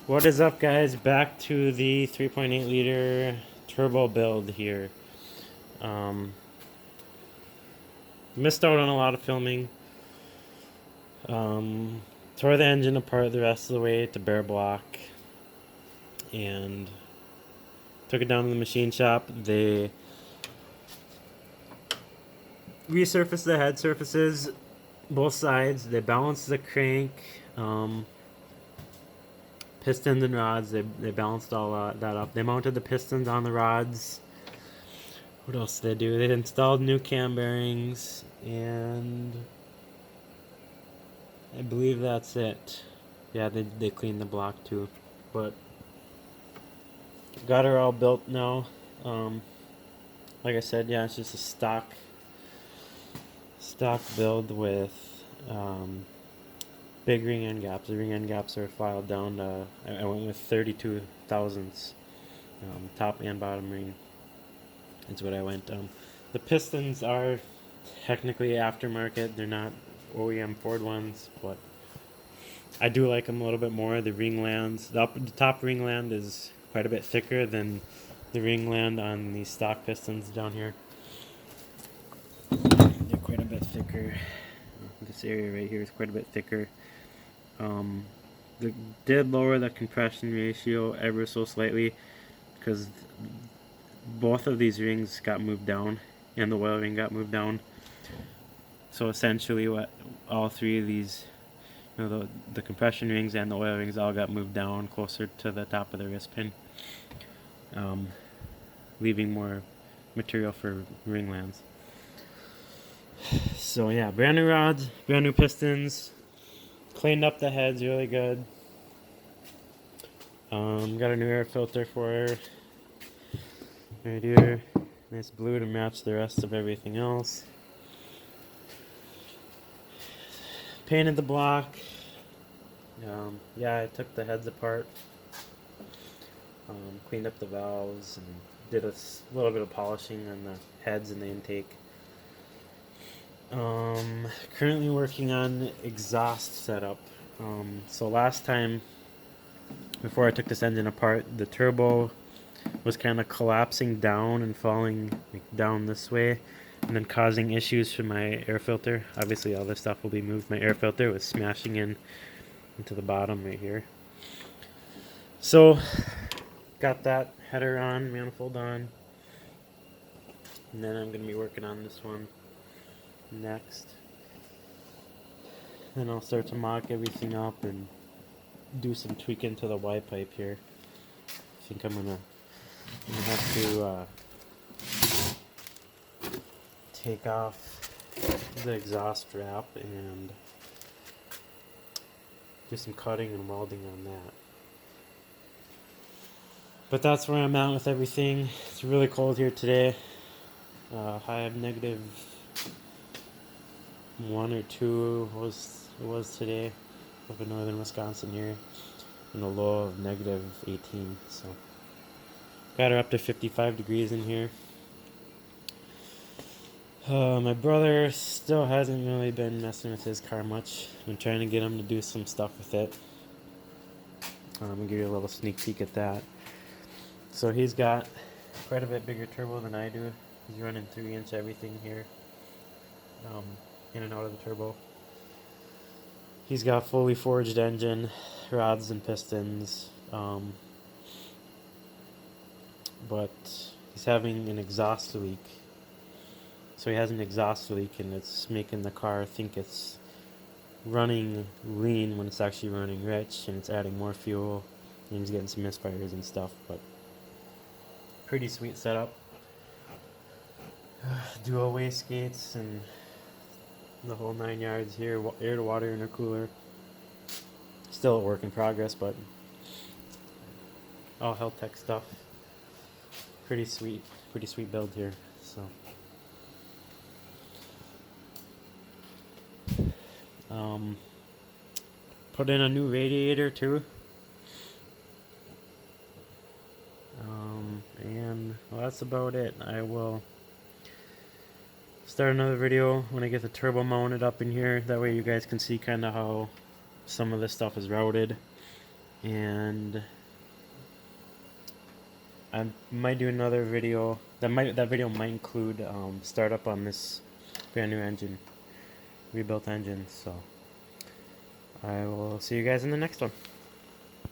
What is up, guys? Back to the 3.8 liter turbo build here. Missed out on a lot of filming. Tore the engine apart the rest of the way to bare block and took it down to the machine shop. They resurfaced the head surfaces, both sides. They balanced the crank, pistons and rods. They balanced all that up. They mounted the pistons on the rods. What else did they do? They installed new cam bearings, and I believe that's it. Yeah, they cleaned the block too. But got her all built now. Like I said, yeah, it's just a stock build with big ring end gaps. The ring end gaps are filed down to, I went with 32 thousandths, top and bottom ring. That's what I went. The pistons are technically aftermarket. They're not OEM Ford ones, but I do like them a little bit more. The ringlands, the top ringland is quite a bit thicker than the ringland on the stock pistons down here. They're quite a bit thicker. This area right here is quite a bit thicker. They did lower the compression ratio ever so slightly because both of these rings got moved down and the oil ring got moved down. So essentially what all three of these, the compression rings and the oil rings all got moved down closer to the top of the wrist pin, leaving more material for ringlands. So yeah, brand new rods, brand new pistons, cleaned up the heads really good. Got a new air filter for her right here, nice blue to match the rest of everything else. Painted the block. Yeah, I took the heads apart, cleaned up the valves, and did a little bit of polishing on the heads and the intake. Currently working on exhaust setup. So last time, before I took this engine apart, the turbo was kind of collapsing down and falling down this way, and then causing issues for my air filter. Obviously all this stuff will be moved. My air filter was smashing into the bottom right here. So got that header on, manifold on, and then I'm going to be working on this one next. Then I'll start to mock everything up and do some tweaking to the Y pipe here. I think I'm gonna have to take off the exhaust wrap and do some cutting and welding on that. But that's where I'm at with everything. It's really cold here today. High of -1 or 2 was today up in northern Wisconsin here, and a low of -18. So got her up to 55 degrees in here. My brother still hasn't really been messing with his car much. I've been trying to get him to do some stuff with it. I'm gonna give you a little sneak peek at that. So he's got quite a bit bigger turbo than I do. He's running 3-inch everything here, in and out of the turbo. He's got fully forged engine, rods and pistons, but he's having an exhaust leak. So he has an exhaust leak, and it's making the car think it's running lean when it's actually running rich, and it's adding more fuel, and he's getting some misfires and stuff. But pretty sweet setup. Dual wastegates and the whole 9 yards here, air to water intercooler. Still a work in progress, but all Heltec stuff. Pretty sweet build here. So put in a new radiator too. And well, that's about it. I will start another video when I get the turbo mounted up in here. That way you guys can see kind of how some of this stuff is routed. and I might do another video. That video might include startup on this brand new engine, rebuilt engine. So I will see you guys in the next one.